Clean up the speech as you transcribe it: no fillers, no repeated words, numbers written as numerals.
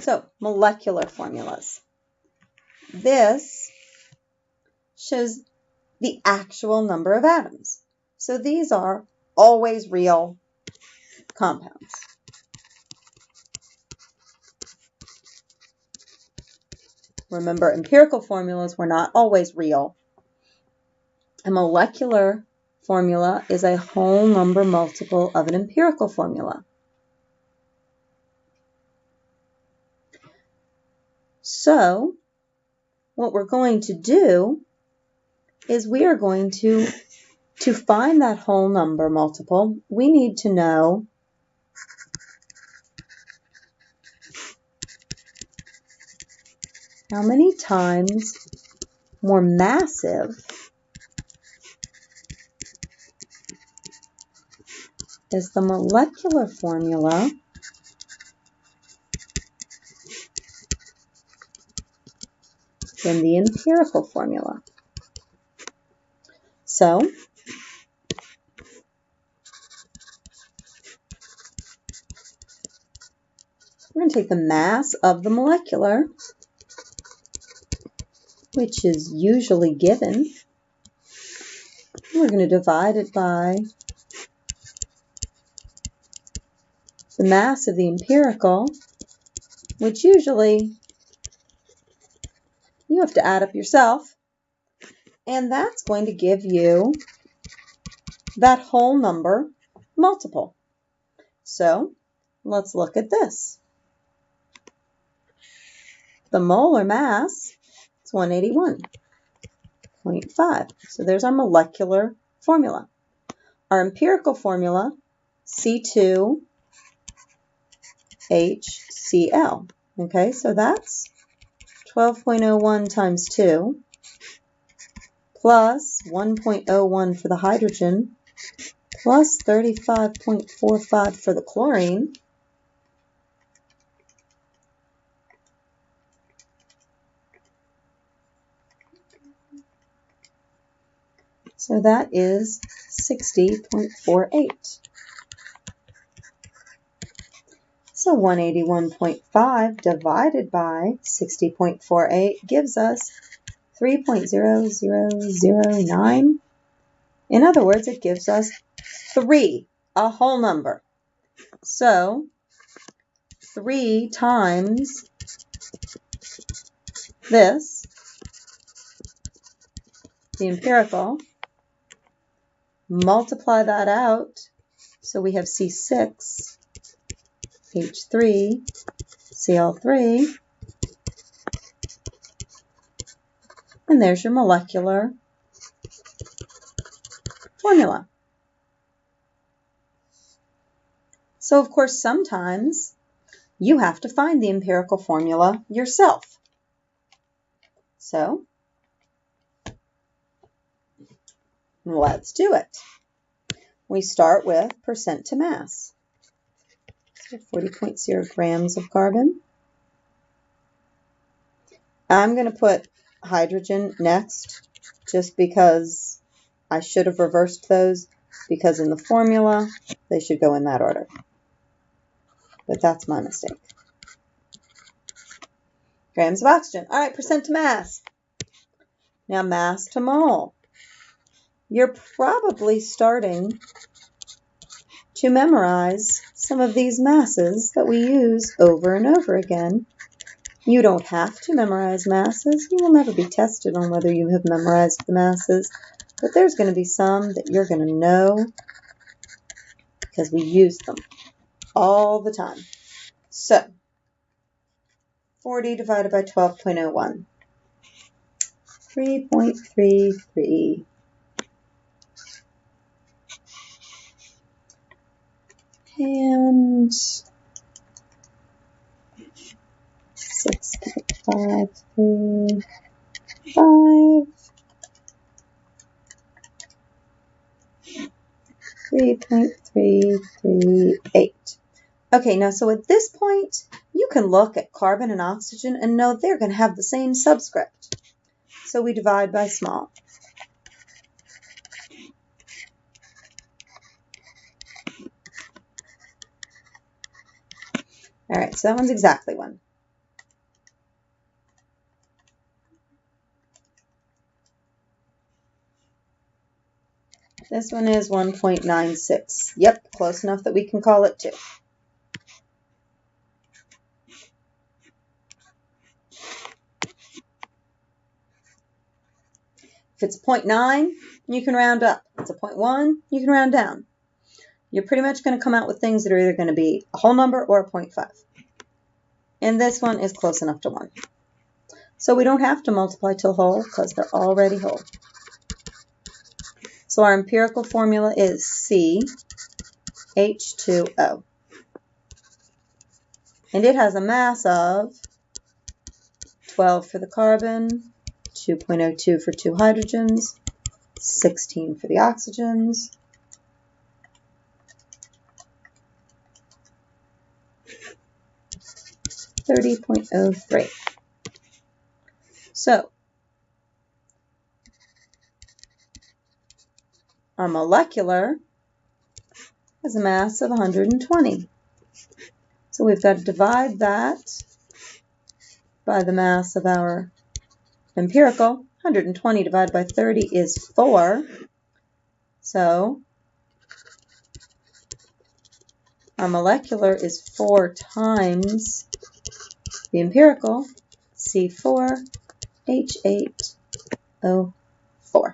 So, molecular formulas. This shows the actual number of atoms. So these are always real compounds. Remember, empirical formulas were not always real. A molecular formula is a whole number multiple of an empirical formula. So, what we're going to do is we are going to find that whole number multiple, we need to know how many times more massive is the molecular formula than the empirical formula. So, we're going to take the mass of the molecular, which is usually given, and we're going to divide it by the mass of the empirical, which usually you have to add up yourself, and that's going to give you that whole number multiple. So, let's look at this. The molar mass is 181.5. So there's our molecular formula. Our empirical formula, C2HCl. Okay, so that's 12.01 times 2 plus 1.01 for the hydrogen plus 35.45 for the chlorine. So that is 60.48. So 181.5 divided by 60.48 gives us 3.0009. In other words, it gives us 3, a whole number. So 3 times this, the empirical, multiply that out, so we have C6H3Cl3, and there's your molecular formula. So, of course, sometimes you have to find the empirical formula yourself. So, let's do it. We start with percent to mass. So 40.0 grams of carbon. I'm going to put hydrogen next just because I should have reversed those, because in the formula they should go in that order. But that's my mistake. Grams of oxygen. All right, percent to mass. Now mass to mole. You're probably starting to memorize some of these masses that we use over and over again. You don't have to memorize masses. You will never be tested on whether you have memorized the masses, but there's going to be some that you're going to know because we use them all the time. So, 40 divided by 12.01. 3.33. And 6.535. 3.338. Okay, now so at this point, you can look at carbon and oxygen and know they're going to have the same subscript. So we divide by small. All right, so that one's exactly 1. This one is 1.96. Yep, close enough that we can call it 2. If it's 0.9, you can round up. If it's a 0.1, you can round down. You're pretty much going to come out with things that are either going to be a whole number or a 0.5. And this one is close enough to 1. So we don't have to multiply till whole because they're already whole. So our empirical formula is CH2O. And it has a mass of 12 for the carbon, 2.02 for 2 hydrogens, 16 for the oxygens, 30.03. So our molecular has a mass of 120. So we've got to divide that by the mass of our empirical. 120 divided by 30 is 4. So our molecular is 4 times the empirical, C4H8O4.